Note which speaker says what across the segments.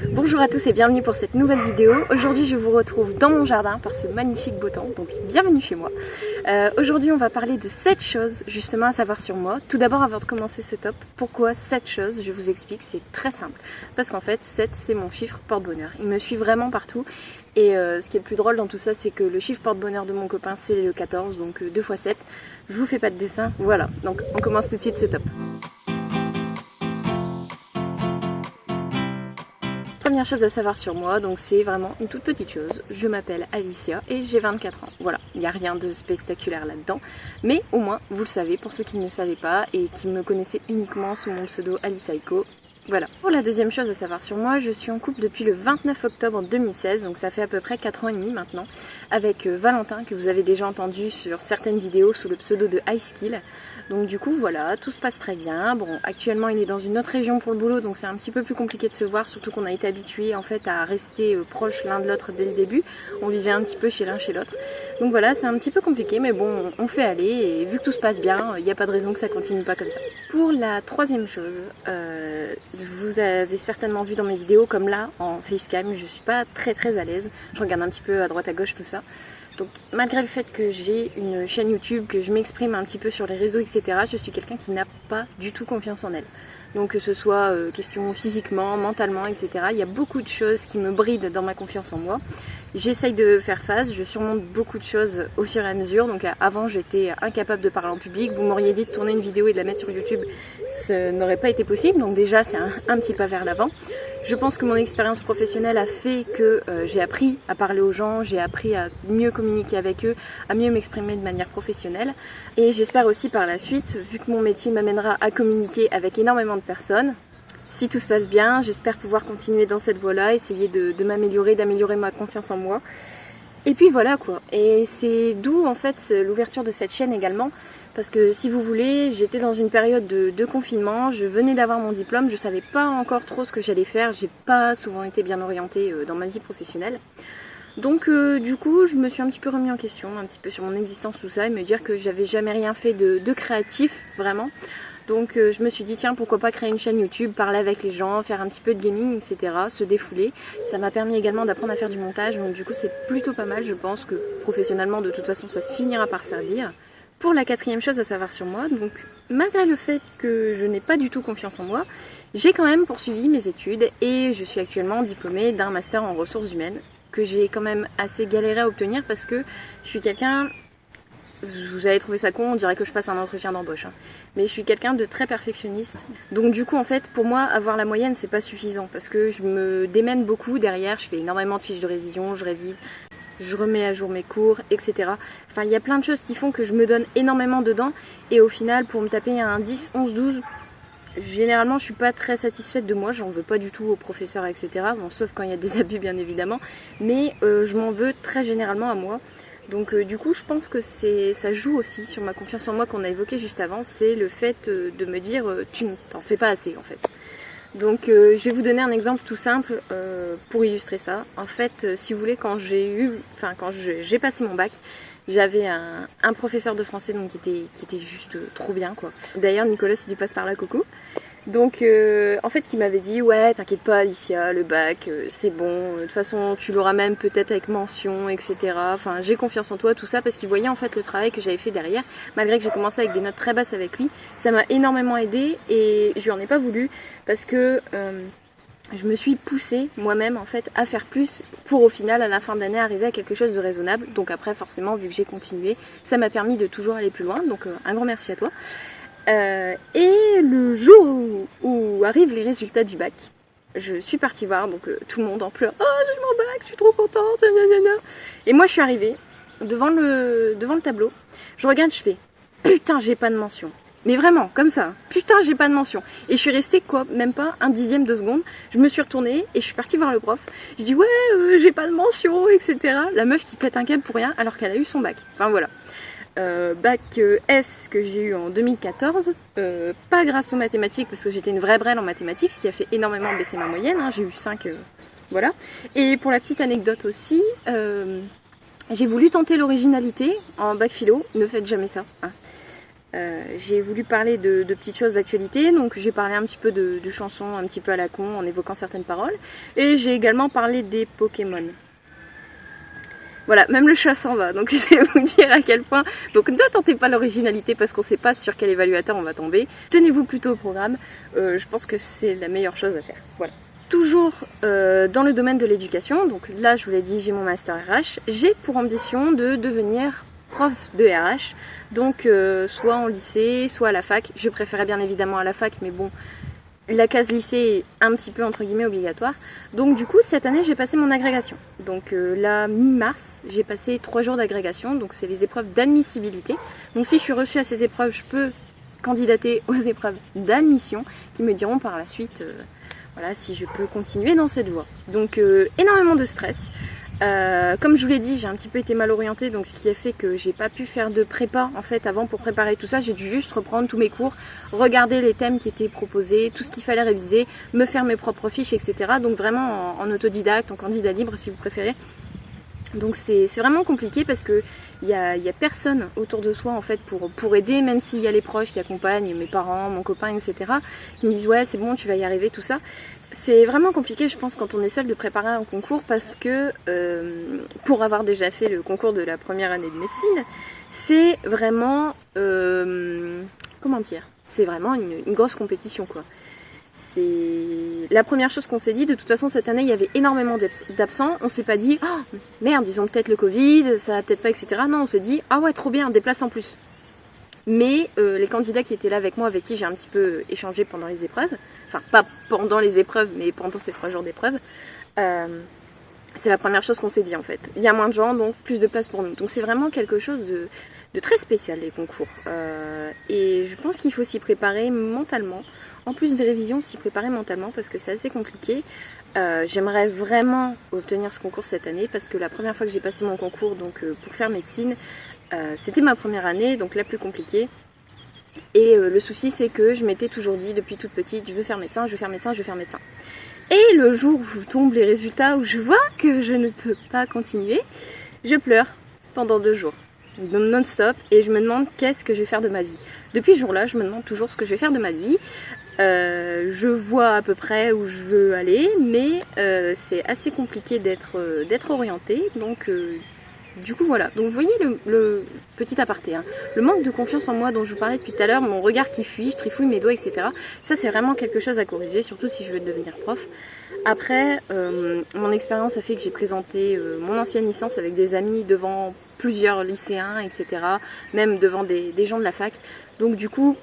Speaker 1: Bonjour à tous et bienvenue pour cette nouvelle vidéo. Aujourd'hui je vous retrouve dans mon jardin par ce magnifique beau temps, donc bienvenue chez moi. Aujourd'hui on va parler de 7 choses justement à savoir sur moi. Tout d'abord avant de commencer ce top, pourquoi 7 choses? Je vous explique, c'est très simple. Parce qu'en fait 7 c'est mon chiffre porte-bonheur. Il me suit vraiment partout et ce qui est le plus drôle dans tout ça c'est que le chiffre porte-bonheur de mon copain c'est le 14, donc 2 x 7. Je vous fais pas de dessin, voilà. Donc on commence tout de suite ce top. Première chose à savoir sur moi, donc c'est vraiment une toute petite chose. Je m'appelle Alicia et j'ai 24 ans. Voilà, il n'y a rien de spectaculaire là-dedans. Mais au moins, vous le savez, pour ceux qui ne le savaient pas et qui me connaissaient uniquement sous mon pseudo Alisaiko. Voilà. Pour la deuxième chose à savoir sur moi, je suis en couple depuis le 29 octobre 2016, donc ça fait à peu près 4 ans et demi maintenant, avec Valentin, que vous avez déjà entendu sur certaines vidéos sous le pseudo de Highskill. Donc du coup voilà, tout se passe très bien. Bon, actuellement il est dans une autre région pour le boulot, donc c'est un petit peu plus compliqué de se voir, surtout qu'on a été habitués en fait à rester proches l'un de l'autre dès le début. On vivait un petit peu chez l'un chez l'autre. Donc voilà, c'est un petit peu compliqué, mais bon, on fait aller, et vu que tout se passe bien, il n'y a pas de raison que ça continue pas comme ça. Pour la troisième chose, vous avez certainement vu dans mes vidéos, comme là, en facecam, je suis pas très à l'aise. Je regarde un petit peu à droite à gauche tout ça. Donc malgré le fait que j'ai une chaîne YouTube, que je m'exprime un petit peu sur les réseaux, etc., je suis quelqu'un qui n'a pas du tout confiance en elle. Donc que ce soit question physiquement, mentalement, etc., il y a beaucoup de choses qui me brident dans ma confiance en moi. J'essaye de faire face, je surmonte beaucoup de choses au fur et à mesure. Donc avant j'étais incapable de parler en public, vous m'auriez dit de tourner une vidéo et de la mettre sur YouTube, ça n'aurait pas été possible, donc déjà c'est un petit pas vers l'avant. Je pense que mon expérience professionnelle a fait que j'ai appris à parler aux gens, j'ai appris à mieux communiquer avec eux, à mieux m'exprimer de manière professionnelle. Et j'espère aussi par la suite, vu que mon métier m'amènera à communiquer avec énormément de personnes, si tout se passe bien, j'espère pouvoir continuer dans cette voie-là, essayer de m'améliorer, d'améliorer ma confiance en moi. Et puis voilà quoi. Et c'est d'où en fait l'ouverture de cette chaîne également. Parce que si vous voulez, j'étais dans une période de confinement, je venais d'avoir mon diplôme, je savais pas encore trop ce que j'allais faire, j'ai pas souvent été bien orientée dans ma vie professionnelle. Donc du coup, je me suis un petit peu remis en question, un petit peu sur mon existence, tout ça, et me dire que j'avais jamais rien fait de créatif, vraiment. Donc je me suis dit tiens, pourquoi pas créer une chaîne YouTube, parler avec les gens, faire un petit peu de gaming, etc., se défouler. Ça m'a permis également d'apprendre à faire du montage, donc du coup c'est plutôt pas mal, je pense que professionnellement de toute façon ça finira par servir. Pour la quatrième chose à savoir sur moi, donc malgré le fait que je n'ai pas du tout confiance en moi, j'ai quand même poursuivi mes études et je suis actuellement diplômée d'un master en ressources humaines que j'ai quand même assez galéré à obtenir parce que je suis quelqu'un, vous allez trouver ça con, on dirait que je passe un entretien d'embauche, hein. Mais je suis quelqu'un de très perfectionniste. Donc du coup en fait pour moi avoir la moyenne c'est pas suffisant parce que je me démène beaucoup derrière, je fais énormément de fiches de révision, je révise, je remets à jour mes cours, etc. Enfin, il y a plein de choses qui font que je me donne énormément dedans. Et au final, pour me taper un 10, 11, 12, généralement, je suis pas très satisfaite de moi. J'en veux pas du tout aux professeurs, etc. Bon, sauf quand il y a des abus, bien évidemment. Mais je m'en veux très généralement à moi. Donc du coup, je pense que ça joue aussi sur ma confiance en moi qu'on a évoqué juste avant. C'est le fait de me dire, tu ne t'en fais pas assez, en fait. Donc je vais vous donner un exemple tout simple pour illustrer ça. En fait, si vous voulez, quand j'ai passé mon bac, j'avais un professeur de français donc, qui était juste trop bien quoi. D'ailleurs Nicolas si tu passes par là, coucou. Donc en fait il m'avait dit ouais t'inquiète pas Alicia, le bac c'est bon, de toute façon tu l'auras même peut-être avec mention, etc. Enfin j'ai confiance en toi, tout ça, parce qu'il voyait en fait le travail que j'avais fait derrière, malgré que j'ai commencé avec des notes très basses avec lui. Ça m'a énormément aidé et je lui en ai pas voulu parce que je me suis poussée moi-même en fait à faire plus pour au final à la fin de l'année arriver à quelque chose de raisonnable. Donc après forcément vu que j'ai continué, ça m'a permis de toujours aller plus loin, donc un grand merci à toi. Et le jour où arrivent les résultats du bac, je suis partie voir donc tout le monde en pleurs. Oh j'ai mon bac, je suis trop contente, nanana. Et moi je suis arrivée devant le tableau, je regarde, je fais putain j'ai pas de mention. Mais vraiment, comme ça, putain j'ai pas de mention. Et je suis restée quoi, même pas un dixième de seconde. Je me suis retournée et je suis partie voir le prof. Je dis ouais j'ai pas de mention, etc. La meuf qui pète un câble pour rien alors qu'elle a eu son bac. Enfin voilà. Bac S que j'ai eu en 2014, pas grâce aux mathématiques parce que j'étais une vraie brêle en mathématiques, ce qui a fait énormément baisser ma moyenne, hein. J'ai eu 5, voilà. Et pour la petite anecdote aussi, j'ai voulu tenter l'originalité en bac philo, ne faites jamais ça, hein. J'ai voulu parler de petites choses d'actualité, donc j'ai parlé un petit peu de chansons un petit peu à la con en évoquant certaines paroles, et j'ai également parlé des Pokémon. Voilà, même le chat s'en va, donc je vais vous dire à quel point. Donc ne tentez pas l'originalité parce qu'on ne sait pas sur quel évaluateur on va tomber. Tenez-vous plutôt au programme, je pense que c'est la meilleure chose à faire. Voilà. Toujours dans le domaine de l'éducation, donc là je vous l'ai dit, j'ai mon master RH, j'ai pour ambition de devenir prof de RH, donc soit en lycée, soit à la fac. Je préférais bien évidemment à la fac, mais bon, la case lycée est un petit peu entre guillemets obligatoire. Donc du coup cette année j'ai passé mon agrégation. Donc là mi-mars j'ai passé 3 jours d'agrégation, donc c'est les épreuves d'admissibilité. Donc si je suis reçue à ces épreuves, je peux candidater aux épreuves d'admission qui me diront par la suite voilà, si je peux continuer dans cette voie. Donc énormément de stress. Comme je vous l'ai dit, j'ai un petit peu été mal orientée, donc ce qui a fait que j'ai pas pu faire de prépa en fait avant pour préparer tout ça. J'ai dû juste reprendre tous mes cours, regarder les thèmes qui étaient proposés, tout ce qu'il fallait réviser, me faire mes propres fiches, etc. Donc vraiment en autodidacte, en candidat libre si vous préférez. Donc c'est vraiment compliqué parce que il y a personne autour de soi en fait pour aider, même s'il y a les proches qui accompagnent, mes parents, mon copain, etc. qui me disent ouais c'est bon tu vas y arriver, tout ça. C'est vraiment compliqué je pense quand on est seul de préparer un concours parce que pour avoir déjà fait le concours de la première année de médecine, c'est vraiment comment dire, c'est vraiment une grosse compétition quoi. C'est la première chose qu'on s'est dit. De toute façon cette année il y avait énormément d'absents. On s'est pas dit oh merde ils ont peut-être le Covid, ça va peut-être pas, etc. Non, on s'est dit ah ouais trop bien, des places en plus. Mais les candidats qui étaient là avec moi, avec qui j'ai un petit peu échangé pendant les épreuves, enfin pas pendant les épreuves mais pendant ces 3 jours d'épreuves, c'est la première chose qu'on s'est dit en fait. Il y a moins de gens donc plus de place pour nous. Donc c'est vraiment quelque chose de très spécial les concours. Et je pense qu'il faut s'y préparer mentalement. En plus des révisions, s'y préparer mentalement parce que c'est assez compliqué. J'aimerais vraiment obtenir ce concours cette année parce que la première fois que j'ai passé mon concours donc pour faire médecine, c'était ma première année, donc la plus compliquée. Et le souci c'est que je m'étais toujours dit depuis toute petite, je veux faire médecin, je veux faire médecin, je veux faire médecin. Et le jour où tombent les résultats, où je vois que je ne peux pas continuer, je pleure pendant 2 jours. Non-stop, et je me demande qu'est-ce que je vais faire de ma vie. Depuis ce jour-là, je me demande toujours ce que je vais faire de ma vie. Je vois à peu près où je veux aller, mais c'est assez compliqué d'être orientée, donc du coup voilà. Donc vous voyez le petit aparté, hein. Le manque de confiance en moi dont je vous parlais depuis tout à l'heure, mon regard qui fuit, je trifouille mes doigts, etc. Ça c'est vraiment quelque chose à corriger, surtout si je veux devenir prof. Après, mon expérience a fait que j'ai présenté mon ancienne licence avec des amis devant plusieurs lycéens, etc. Même devant des gens de la fac. Donc du coup,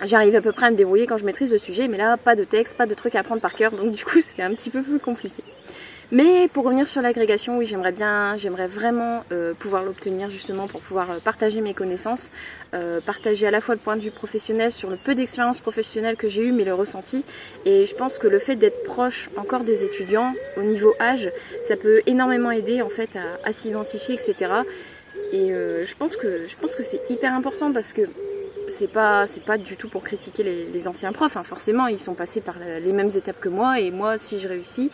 Speaker 1: j'arrive à peu près à me débrouiller quand je maîtrise le sujet, mais là, pas de texte, pas de trucs à apprendre par cœur, donc du coup, c'est un petit peu plus compliqué. Mais pour revenir sur l'agrégation, oui, j'aimerais vraiment pouvoir l'obtenir justement pour pouvoir partager mes connaissances, partager à la fois le point de vue professionnel sur le peu d'expérience professionnelle que j'ai eu, mais le ressenti. Et je pense que le fait d'être proche encore des étudiants au niveau âge, ça peut énormément aider en fait à s'identifier, etc. Et je pense que c'est hyper important parce que c'est pas du tout pour critiquer les anciens profs, hein. Forcément ils sont passés par les mêmes étapes que moi, et moi si je réussis,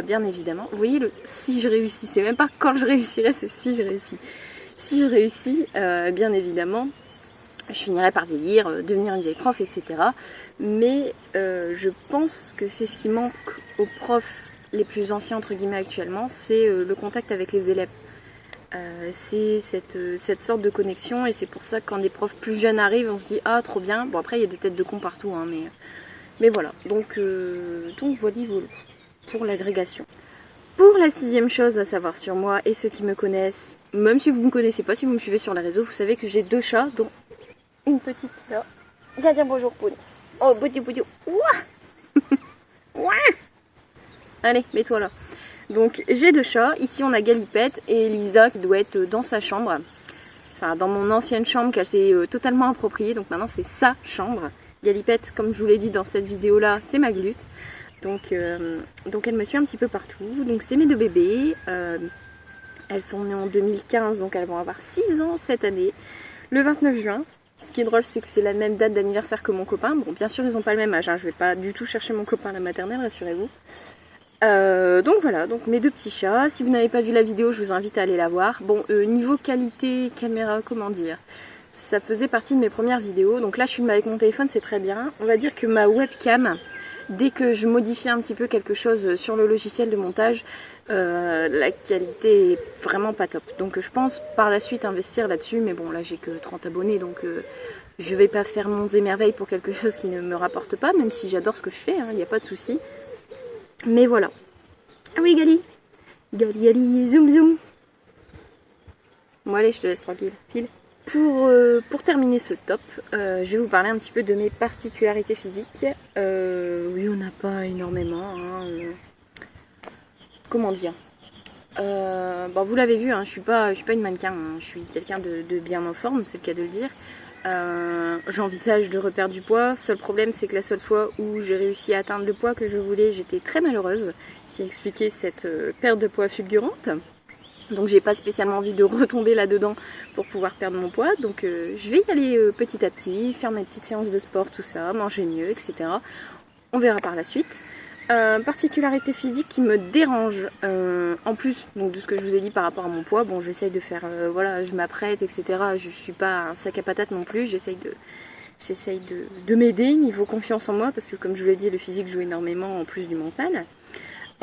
Speaker 1: bien évidemment, vous voyez le si je réussis, c'est même pas quand je réussirai, c'est si je réussis. Si je réussis, bien évidemment, je finirai par vieillir, devenir une vieille prof, etc. Mais je pense que c'est ce qui manque aux profs les plus anciens entre guillemets actuellement, c'est le contact avec les élèves. C'est cette sorte de connexion, et c'est pour ça que quand des profs plus jeunes arrivent on se dit ah trop bien. Bon après il y a des têtes de cons partout, hein, mais voilà, donc voilà pour l'agrégation. Pour la 6e chose à savoir sur moi, et ceux qui me connaissent, même si vous ne me connaissez pas, si vous me suivez sur les réseaux, vous savez que j'ai 2 chats, dont une petite là. Viens dire bonjour Poune. Oh boudou boudou. Ouah. Allez, mets-toi là. Donc j'ai 2 chats, ici on a Galipette et Lisa qui doit être dans sa chambre, enfin dans mon ancienne chambre qu'elle s'est totalement appropriée, donc maintenant c'est sa chambre. Galipette, comme je vous l'ai dit dans cette vidéo là, c'est ma glutte, donc elle me suit un petit peu partout. Donc c'est mes 2 bébés, elles sont nées en 2015, donc elles vont avoir 6 ans cette année, le 29 juin. Ce qui est drôle, c'est que c'est la même date d'anniversaire que mon copain. Bon, bien sûr ils n'ont pas le même âge, hein. Je vais pas du tout chercher mon copain à la maternelle, rassurez-vous. Donc voilà, donc mes 2 petits chats. Si vous n'avez pas vu la vidéo, je vous invite à aller la voir. Bon, niveau qualité caméra, comment dire, ça faisait partie de mes premières vidéos. Donc là je filme avec mon téléphone, c'est très bien. On va dire que ma webcam, dès que je modifie un petit peu quelque chose sur le logiciel de montage, la qualité est vraiment pas top. Donc je pense par la suite investir là-dessus, mais bon là j'ai que 30 abonnés, donc je vais pas faire monts et merveilles pour quelque chose qui ne me rapporte pas, même si j'adore ce que je fais, il n'y a pas de souci. Mais voilà. Ah oui Gali, Gali, zoom zoom. Bon allez, je te laisse tranquille, file. Pour terminer ce top, je vais vous parler un petit peu de mes particularités physiques. Oui, on n'a pas énormément. Comment dire, bon, vous l'avez vu, je suis pas une mannequin, je suis quelqu'un de bien en forme, c'est le cas de le dire. J'envisage de reperdre du poids. Seul problème, c'est que la seule fois où j'ai réussi à atteindre le poids que je voulais, j'étais très malheureuse. Ce qui a expliqué cette perte de poids fulgurante. Donc j'ai pas spécialement envie de retomber là-dedans pour pouvoir perdre mon poids. Donc je vais y aller petit à petit, faire mes petites séances de sport, tout ça, manger mieux, etc. On verra par la suite. Particularité physique qui me dérange, en plus donc, de ce que je vous ai dit par rapport à mon poids. Bon, j'essaye de faire, voilà, je m'apprête, etc. Je suis pas un sac à patates non plus, j'essaye de m'aider niveau confiance en moi, parce que comme je vous l'ai dit, le physique joue énormément en plus du mental.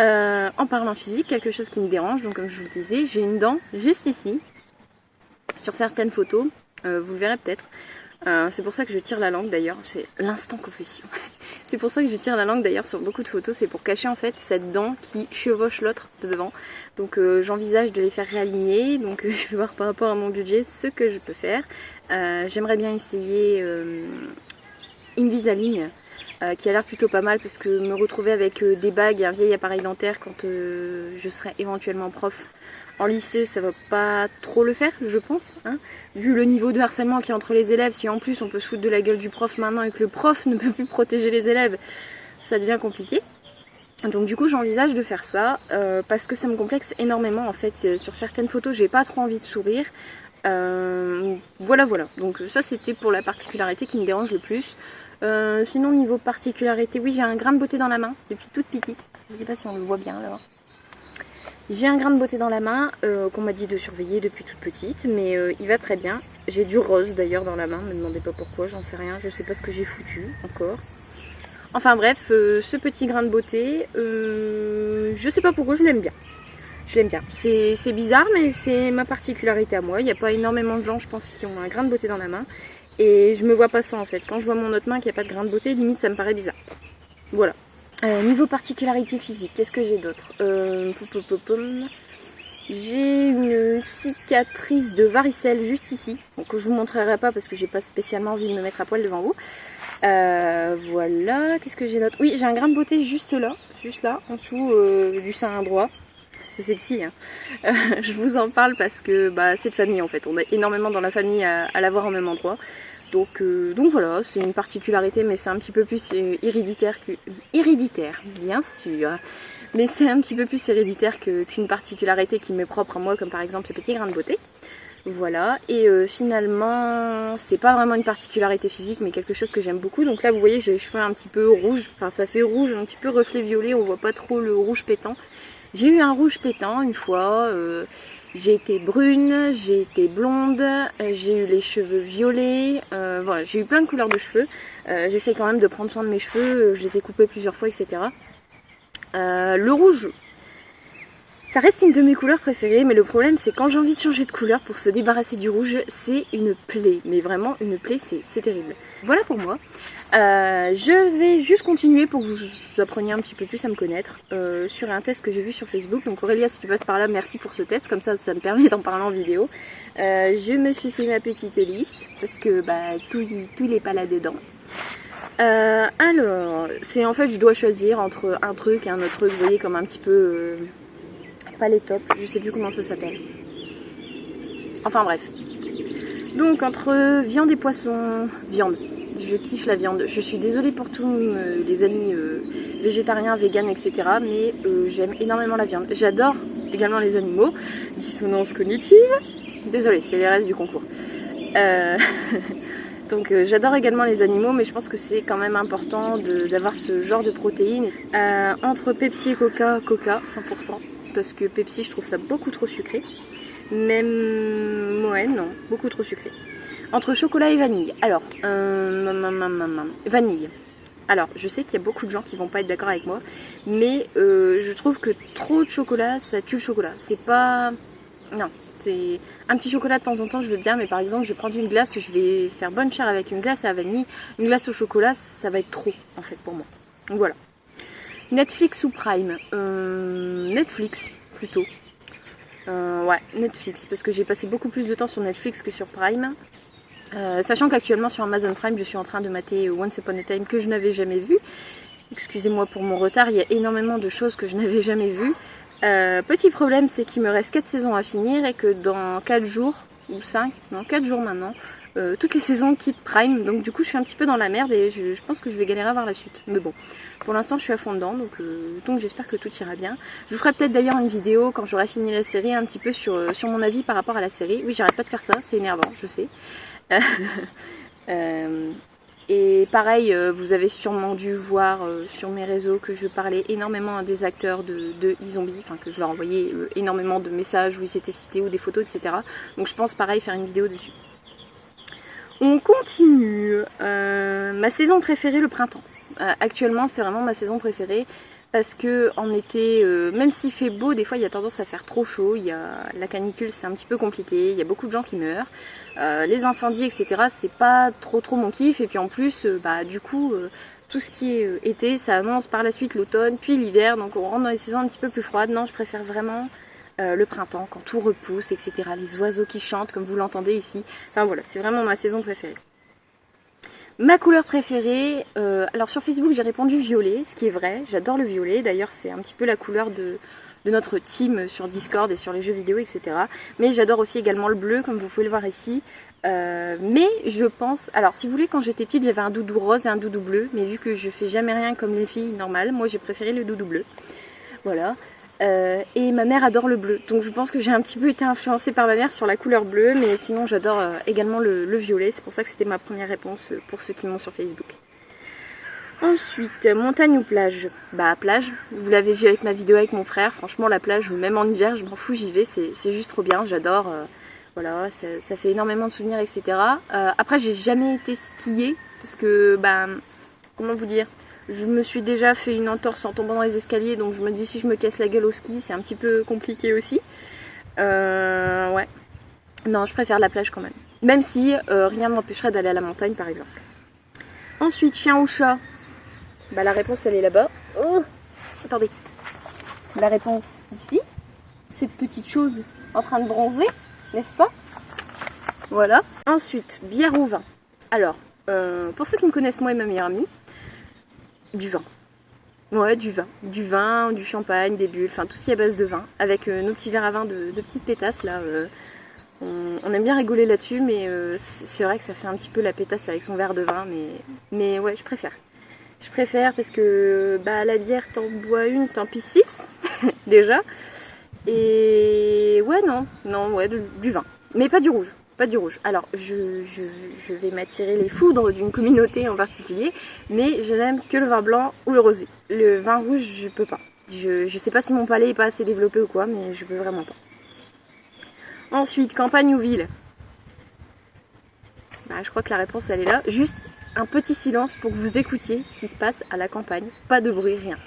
Speaker 1: En parlant physique, quelque chose qui me dérange, donc comme je vous le disais, j'ai une dent juste ici, sur certaines photos, vous le verrez peut-être. C'est pour ça que je tire la langue d'ailleurs, c'est l'instant confession. C'est pour ça que je tire la langue d'ailleurs sur beaucoup de photos, c'est pour cacher en fait cette dent qui chevauche l'autre de devant. Donc j'envisage de les faire réaligner, donc je vais voir par rapport à mon budget ce que je peux faire. J'aimerais bien essayer Invisalign, qui a l'air plutôt pas mal, parce que me retrouver avec des bagues et un vieil appareil dentaire quand je serai éventuellement prof en lycée, ça va pas trop le faire, je pense, vu le niveau de harcèlement qu'il y a entre les élèves. Si en plus on peut se foutre de la gueule du prof maintenant et que le prof ne peut plus protéger les élèves, ça devient compliqué. Donc du coup j'envisage de faire ça, parce que ça me complexe énormément en fait. Sur certaines photos j'ai pas trop envie de sourire. Voilà. Donc ça c'était pour la particularité qui me dérange le plus. Sinon niveau particularité, oui, j'ai un grain de beauté dans la main depuis toute petite. Je sais pas si on le voit bien là. J'ai un grain de beauté dans la main qu'on m'a dit de surveiller depuis toute petite, mais il va très bien. J'ai du rose d'ailleurs dans la main, ne me demandez pas pourquoi, j'en sais rien, je sais pas ce que j'ai foutu encore. Enfin bref, ce petit grain de beauté, je sais pas pourquoi, je l'aime bien. Je l'aime bien. C'est bizarre, mais c'est ma particularité à moi. Il n'y a pas énormément de gens, je pense, qui ont un grain de beauté dans la main. Et je me vois pas ça en fait. Quand je vois mon autre main qui a pas de grain de beauté, limite ça me paraît bizarre. Voilà. Niveau particularité physique, qu'est-ce que j'ai d'autre? J'ai une cicatrice de varicelle juste ici, donc je vous montrerai pas parce que j'ai pas spécialement envie de me mettre à poil devant vous. Voilà, qu'est-ce que j'ai d'autre? Oui, j'ai un grain de beauté juste là, en dessous du sein droit. C'est sexy, je vous en parle parce que c'est de famille en fait, on est énormément dans la famille à l'avoir au même endroit. Donc voilà, c'est une particularité, mais c'est un petit peu plus héréditaire, bien sûr. Mais c'est un petit peu plus héréditaire qu'une particularité qui m'est propre à moi, comme par exemple ce petit grain de beauté. Voilà, et finalement, c'est pas vraiment une particularité physique, mais quelque chose que j'aime beaucoup. Donc là, vous voyez, j'ai les cheveux un petit peu rouges, enfin ça fait rouge, un petit peu reflet violet, on voit pas trop le rouge pétant. J'ai eu un rouge pétant une fois, j'ai été brune, j'ai été blonde, j'ai eu les cheveux violets, voilà, j'ai eu plein de couleurs de cheveux. J'essaie quand même de prendre soin de mes cheveux, je les ai coupés plusieurs fois, etc. Le rouge, ça reste une de mes couleurs préférées, mais le problème c'est quand j'ai envie de changer de couleur pour se débarrasser du rouge, c'est une plaie, mais vraiment une plaie, c'est terrible. Voilà pour moi. Je vais juste continuer pour que vous appreniez un petit peu plus à me connaître sur un test que j'ai vu sur Facebook. Donc Aurélia, si tu passes par là, merci pour ce test, comme ça me permet d'en parler en vidéo. Je me suis fait ma petite liste parce que tout n'est pas là-dedans. Alors, c'est en fait je dois choisir entre un truc et un autre truc, vous voyez, comme un petit peu pas les tops, je sais plus comment ça s'appelle. Enfin bref. Donc entre viande et poisson, viande. Je kiffe la viande. Je suis désolée pour tous les amis végétariens, véganes, etc. Mais j'aime énormément la viande. J'adore également les animaux. Dissonance cognitive. Désolée, c'est les restes du concours. Donc j'adore également les animaux, mais je pense que c'est quand même important d'avoir ce genre de protéines. Entre Pepsi et Coca, 100%. Parce que Pepsi, je trouve ça beaucoup trop sucré. Même Moët, non, beaucoup trop sucré. Entre chocolat et vanille. Alors, vanille. Alors, je sais qu'il y a beaucoup de gens qui vont pas être d'accord avec moi, mais je trouve que trop de chocolat, ça tue le chocolat. C'est pas... Non, c'est... Un petit chocolat de temps en temps, je veux bien, mais par exemple, je vais prendre une glace, je vais faire bonne chère avec une glace à la vanille. Une glace au chocolat, ça va être trop, en fait, pour moi. Donc voilà. Netflix ou Prime Netflix, plutôt. Ouais, Netflix, parce que j'ai passé beaucoup plus de temps sur Netflix que sur Prime. Sachant qu'actuellement sur Amazon Prime, je suis en train de mater Once Upon a Time que je n'avais jamais vu. Excusez-moi pour mon retard, il y a énormément de choses que je n'avais jamais vues. Petit problème, c'est qu'il me reste 4 saisons à finir et que dans 4 jours, ou 5, non 4 jours maintenant, toutes les saisons quittent Prime. Donc du coup, je suis un petit peu dans la merde et je pense que je vais galérer à voir la suite. Mais bon, pour l'instant, je suis à fond dedans, donc j'espère que tout ira bien. Je vous ferai peut-être d'ailleurs une vidéo quand j'aurai fini la série, un petit peu sur mon avis par rapport à la série. Oui, j'arrête pas de faire ça, c'est énervant, je sais. Et pareil, vous avez sûrement dû voir sur mes réseaux que je parlais énormément à des acteurs de iZombie, enfin que je leur envoyais énormément de messages où ils étaient cités ou des photos, etc. Donc je pense pareil faire une vidéo dessus. On continue. Ma saison préférée, le printemps. Actuellement, c'est vraiment ma saison préférée. Parce que en été, même s'il fait beau, des fois il y a tendance à faire trop chaud. La canicule, c'est un petit peu compliqué. Il y a beaucoup de gens qui meurent. Les incendies, etc. C'est pas trop mon kiff. Et puis en plus, du coup, tout ce qui est été, ça annonce par la suite l'automne, puis l'hiver. Donc on rentre dans les saisons un petit peu plus froides. Non, je préfère vraiment le printemps, quand tout repousse, etc. Les oiseaux qui chantent, comme vous l'entendez ici. Enfin voilà, c'est vraiment ma saison préférée. Ma couleur préférée, alors sur Facebook j'ai répondu violet, ce qui est vrai, j'adore le violet, d'ailleurs c'est un petit peu la couleur de notre team sur Discord et sur les jeux vidéo, etc. Mais j'adore aussi également le bleu, comme vous pouvez le voir ici. Mais je pense, alors si vous voulez, quand j'étais petite j'avais un doudou rose et un doudou bleu, mais vu que je fais jamais rien comme les filles normales, moi j'ai préféré le doudou bleu. Voilà. Et ma mère adore le bleu, donc je pense que j'ai un petit peu été influencée par ma mère sur la couleur bleue, mais sinon j'adore également le violet, c'est pour ça que c'était ma première réponse pour ceux qui m'ont sur Facebook. Ensuite, montagne ou plage? Bah plage, vous l'avez vu avec ma vidéo avec mon frère, franchement la plage, même en hiver, je m'en fous, j'y vais, c'est juste trop bien, j'adore, voilà, ça fait énormément de souvenirs, etc. Après j'ai jamais été skier, parce que, comment vous dire, je me suis déjà fait une entorse en tombant dans les escaliers, donc je me dis si je me casse la gueule au ski, c'est un petit peu compliqué aussi. Ouais. Non, je préfère la plage quand même. Même si rien ne m'empêcherait d'aller à la montagne par exemple. Ensuite, chien ou chat? Bah la réponse elle est là-bas. Oh, attendez. La réponse ici. Cette petite chose en train de bronzer, n'est-ce pas? Voilà. Ensuite, bière ou vin? Alors, pour ceux qui me connaissent, moi et ma meilleure amie, du vin. Ouais, du vin. Du vin, du champagne, des bulles, enfin tout ce qui est à base de vin. Avec nos petits verres à vin de petites pétasses là. On aime bien rigoler là-dessus, mais c'est vrai que ça fait un petit peu la pétasse avec son verre de vin. Mais ouais, je préfère. Je préfère parce que la bière, t'en bois une, t'en pisses 6 déjà. Et ouais, non, ouais, du vin. Mais pas du rouge. Pas du rouge. Alors, je vais m'attirer les foudres d'une communauté en particulier, mais je n'aime que le vin blanc ou le rosé. Le vin rouge, je peux pas. Je sais pas si mon palais est pas assez développé ou quoi, mais je peux vraiment pas. Ensuite, campagne ou ville? Je crois que la réponse, elle est là. Juste un petit silence pour que vous écoutiez ce qui se passe à la campagne. Pas de bruit, rien.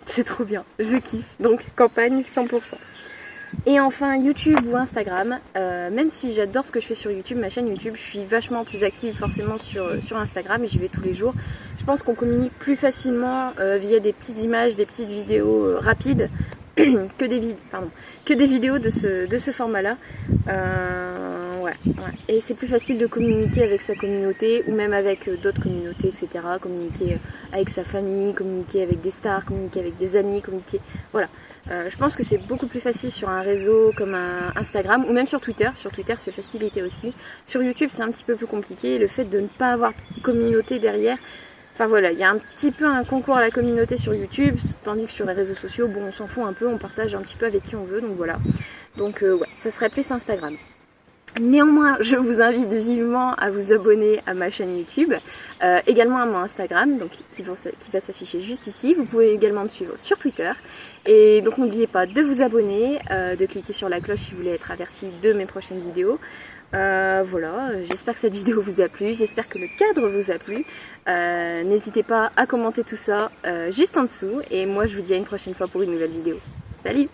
Speaker 1: C'est trop bien, je kiffe. Donc campagne 100%. Et enfin YouTube ou Instagram, même si j'adore ce que je fais sur YouTube, ma chaîne YouTube, je suis vachement plus active forcément sur Instagram et j'y vais tous les jours. Je pense qu'on communique plus facilement via des petites images, des petites vidéos rapides que des vidéos de ce format-là. Ouais. Et c'est plus facile de communiquer avec sa communauté ou même avec d'autres communautés, etc. Communiquer avec sa famille, communiquer avec des stars, communiquer avec des amis, communiquer... Voilà. Je pense que c'est beaucoup plus facile sur un réseau comme un Instagram ou même sur Twitter. Sur Twitter, c'est facilité aussi. Sur YouTube, c'est un petit peu plus compliqué. Le fait de ne pas avoir de communauté derrière... Enfin voilà, il y a un petit peu un concours à la communauté sur YouTube, tandis que sur les réseaux sociaux, bon, on s'en fout un peu, on partage un petit peu avec qui on veut, donc voilà. Donc ouais, ça serait plus Instagram. Néanmoins, je vous invite vivement à vous abonner à ma chaîne YouTube, également à mon Instagram, donc qui va s'afficher juste ici. Vous pouvez également me suivre sur Twitter. Et donc n'oubliez pas de vous abonner, de cliquer sur la cloche si vous voulez être averti de mes prochaines vidéos. Voilà, j'espère que cette vidéo vous a plu, j'espère que le cadre vous a plu. N'hésitez pas à commenter tout ça juste en dessous. Et moi je vous dis à une prochaine fois pour une nouvelle vidéo. Salut!